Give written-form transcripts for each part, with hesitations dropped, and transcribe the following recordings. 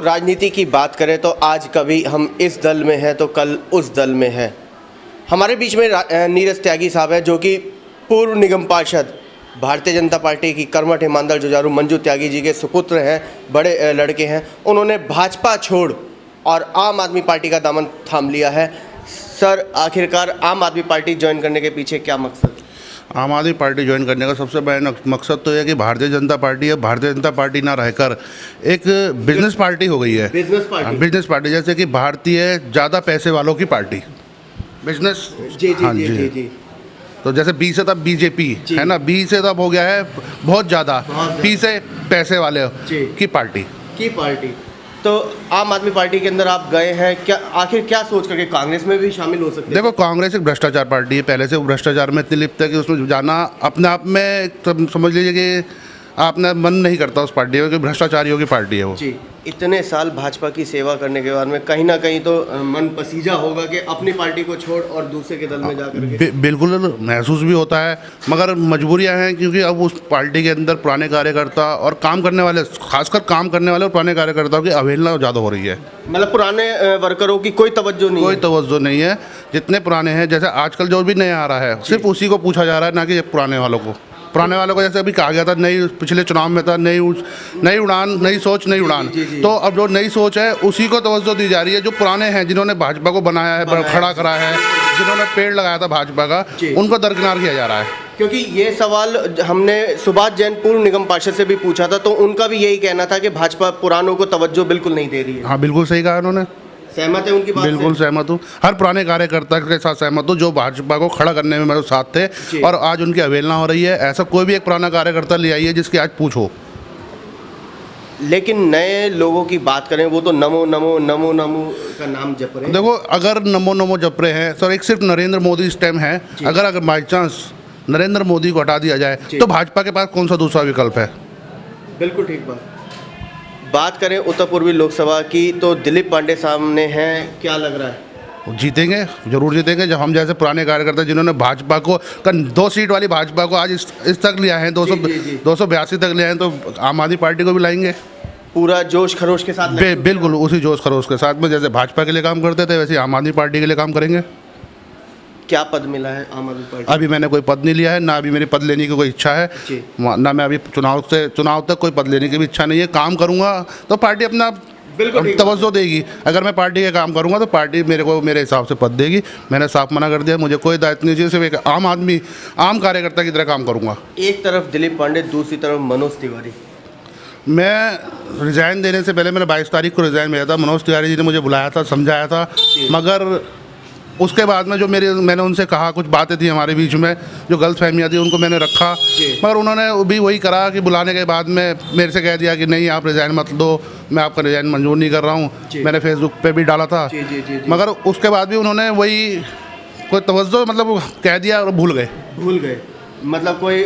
राजनीति की बात करें तो आज कभी हम इस दल में हैं तो कल उस दल में हैं। हमारे बीच में नीरज त्यागी साहब हैं जो कि पूर्व निगम पार्षद भारतीय जनता पार्टी की कर्मठ ईमानदार जुझारू मंजू त्यागी जी के सुपुत्र हैं, बड़े लड़के हैं। उन्होंने भाजपा छोड़ और आम आदमी पार्टी का दामन थाम लिया है। सर, आखिरकार आम आदमी पार्टी ज्वाइन करने के पीछे क्या मकसद? आम आदमी पार्टी ज्वाइन करने का सबसे बड़ा मकसद तो यह कि भारतीय जनता पार्टी है, भारतीय जनता पार्टी ना रहकर एक बिजनेस पार्टी हो गई है। बिजनेस पार्टी जैसे कि भारतीय ज़्यादा पैसे वालों की पार्टी, बिजनेस। जी। तो जैसे बी से तब बीजेपी है ना, बी से तब हो गया है बहुत ज़्यादा, पी से पैसे वाले की पार्टी। तो आम आदमी पार्टी के अंदर आप गए हैं, क्या आखिर क्या सोच करके कांग्रेस में भी शामिल हो सकते हैं? देखो, कांग्रेस एक भ्रष्टाचार पार्टी है, पहले से वो भ्रष्टाचार में इतनी लिप्त है कि उसमें जाना अपने आप में समझ लीजिए कि आपने मन नहीं करता उस पार्टी में, कि भ्रष्टाचारियों की पार्टी है वो। जी, इतने साल भाजपा की सेवा करने के बाद में कहीं ना कहीं तो मन पसीजा होगा कि अपनी पार्टी को छोड़ और दूसरे के दल में जाकर के। बिल्कुल महसूस भी होता है, मगर मजबूरियां हैं क्योंकि अब उस पार्टी के अंदर पुराने कार्यकर्ता और काम करने वाले, खासकर काम करने वाले और पुराने कार्यकर्ताओं की अवहेलना ज़्यादा हो रही है। मतलब पुराने वर्करों की कोई तवज्जो नहीं है। जितने पुराने हैं, जैसे आजकल जो भी नया आ रहा है सिर्फ उसी को पूछा जा रहा है, ना कि पुराने वालों को जैसे अभी कहा गया था, नई पिछले चुनाव में था, नई उड़ान, नई सोच, नई उड़ान। तो अब जो नई सोच है उसी को तवज्जो दी जा रही है। जो पुराने हैं, जिन्होंने भाजपा को बनाया है, खड़ा करा है, जिन्होंने पेड़ लगाया था भाजपा का, उनको दरकिनार किया जा रहा है। क्योंकि ये सवाल हमने सुभाष जैन पूर्व निगम पार्षद से भी पूछा था, तो उनका भी यही कहना था कि भाजपा पुरानों को तवज्जो बिल्कुल नहीं दे रही है। हाँ, बिल्कुल सही कहा उन्होंने। सहमत है उनकी बात? बिल्कुल सहमत हूँ, हर पुराने कार्यकर्ता के साथ सहमत हूँ जो भाजपा को खड़ा करने में मेरे साथ थे, और आज उनकी अवहेलना हो रही है। ऐसा कोई भी एक पुराना कार्यकर्ता ले आइए जिसकी आज पूछो। लेकिन नए लोगों की बात करें, वो तो नमो नमो नमो नमो का नाम जप रहे हैं। देखो, अगर नमो नमो जप रहे हैं तो एक सिर्फ नरेंद्र मोदी इस टाइम है। अगर बाई चांस नरेंद्र मोदी को हटा दिया जाए तो भाजपा के पास कौन सा दूसरा विकल्प है? बिल्कुल ठीक बात करें उत्तर पूर्वी लोकसभा की, तो दिलीप पांडे सामने हैं, क्या लग रहा है? जीतेंगे, जरूर जीतेंगे। जब हम जैसे पुराने कार्यकर्ता जिन्होंने भाजपा को 2 सीट वाली भाजपा को आज इस तक लिया है, 282 तक लिया है, तो आम आदमी पार्टी को भी लाएंगे पूरा जोश खरोश के साथ। बिल्कुल उसी जोश खरोश के साथ में जैसे भाजपा के लिए काम करते थे वैसे आम आदमी पार्टी के लिए काम करेंगे। क्या पद मिला है आम आदमी पार्टी? अभी मैंने कोई पद नहीं लिया है, ना अभी मेरी पद लेने की कोई इच्छा है, ना मैं अभी चुनाव तक कोई पद लेने की भी इच्छा नहीं है। काम करूंगा तो पार्टी अपना तवज्जो देगी। अगर मैं पार्टी के काम करूंगा तो पार्टी मेरे हिसाब से पद देगी। मैंने साफ मना कर दिया, मुझे कोई दायित्व नहीं चाहिए, सिर्फ एक आम कार्यकर्ता की तरह काम करूंगा। एक तरफ दिलीप पांडे, दूसरी तरफ मनोज तिवारी। मैं रिज़ाइन देने से पहले, मैंने 22 तारीख को रिज़ाइन भेजा था। मनोज तिवारी जी ने मुझे बुलाया था, समझाया था, मगर उसके बाद में जो मैंने उनसे कहा, कुछ बातें थी हमारे बीच में, जो गलतफहमियाँ थी उनको मैंने रखा, मगर उन्होंने भी वही करा कि बुलाने के बाद में मेरे से कह दिया कि नहीं, आप रिज़ाइन मत दो, मैं आपका रिज़ाइन मंजूर नहीं कर रहा हूँ। मैंने फेसबुक पे भी डाला था, मगर उसके बाद भी उन्होंने वही कोई तवज्जो मतलब कह दिया और भूल गए। मतलब कोई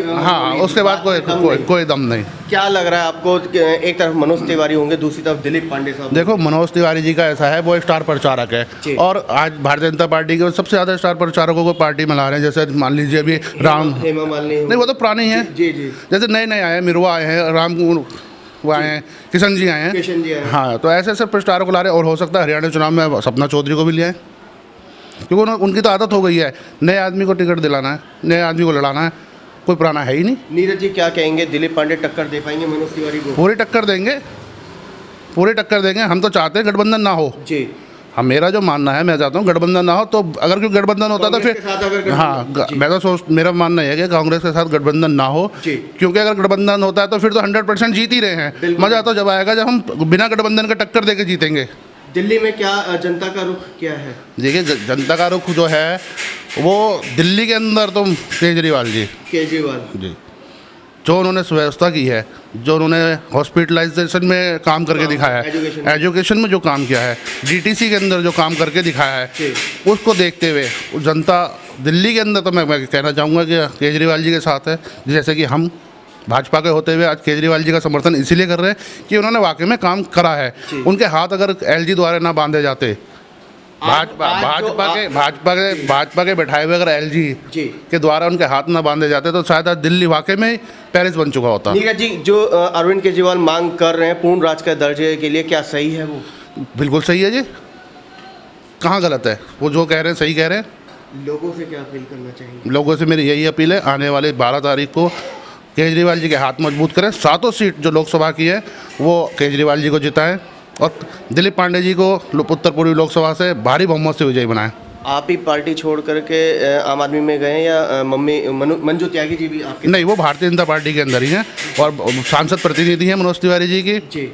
उसके बाद कोई दम नहीं। क्या लग रहा है आपको? एक तरफ मनोज तिवारी होंगे, दूसरी तरफ दिलीप पांडे साहब। देखो, मनोज तिवारी जी का ऐसा है, वो स्टार प्रचारक है, और आज भारतीय जनता पार्टी के सबसे ज़्यादा स्टार प्रचारकों को पार्टी में ला रहे हैं। जैसे मान लीजिए अभी हेमा मालिनी, नहीं वो तो पुराने ही हैं। जैसे नए आए हैं, मिरवा आए हैं, वो आए हैं, किशन जी आए हैं। हाँ, तो ऐसे प्रचारकों को ला रहे हैं, और हो सकता है हरियाणा चुनाव में सपना चौधरी को भी लिया है, क्योंकि उनकी तो आदत हो गई है नए आदमी को टिकट दिलाना है, नए आदमी को लड़ाना है, कोई पुराना है ही नहीं। नीरज जी क्या कहेंगे, दिलीप पांडे टक्कर दे पाएंगे मनोज तिवारी को? पूरी टक्कर देंगे। हम तो चाहते हैं गठबंधन ना हो जी। हम, मेरा जो मानना है, मैं चाहता हूँ गठबंधन ना हो। तो अगर कोई गठबंधन होता तो फिर मेरा मानना है कि कांग्रेस के साथ गठबंधन ना हो, क्योंकि अगर गठबंधन होता है तो फिर तो 100% जीत ही रहे हैं। मजा तो जब आएगा जब हम बिना गठबंधन के टक्कर देके जीतेंगे। दिल्ली में क्या जनता का रुख क्या है? देखिए, जनता का रुख जो है वो दिल्ली के अंदर तो केजरीवाल जी जो उन्होंने व्यवस्था की है, जो उन्होंने हॉस्पिटलाइजेशन में काम करके दिखाया है, एजुकेशन में जो काम किया है, डीटीसी के अंदर जो काम करके दिखाया है, उसको देखते हुए जनता दिल्ली के अंदर तो मैं कहना चाहूँगा कि केजरीवाल जी के साथ है। जैसे कि हम भाजपा के होते हुए आज केजरीवाल जी का समर्थन इसीलिए कर रहे हैं कि उन्होंने वाकई में काम करा है। उनके हाथ अगर एलजी द्वारा ना बांधे जाते, भाजपा के बैठाए हुए अगर एलजी जी के द्वारा उनके हाथ ना बांधे जाते तो शायद आज दिल्ली वाकई में पेरिस बन चुका होता। नीरज जी, जो अरविंद केजरीवाल मांग कर रहे हैं पूर्ण राज के दर्जे के लिए, क्या सही है वो? बिल्कुल सही है जी, कहाँ गलत है? वो जो कह रहे हैं सही कह रहे हैं। लोगों से क्या अपील करना चाहेंगे? लोगों से मेरी यही अपील है, आने वाले 12 तारीख को केजरीवाल जी के हाथ मजबूत करें, 7 सीट जो लोकसभा की है वो केजरीवाल जी को जिताएं और दिलीप पांडे जी को उत्तर पूर्वी लोकसभा से भारी बहुमत से विजयी बनाएं। आप ही पार्टी छोड़ करके आम आदमी में गए या मंजू त्यागी जी भी आपके? नहीं, वो भारतीय जनता पार्टी के अंदर ही हैं और सांसद प्रतिनिधि हैं मनोज तिवारी जी की। जी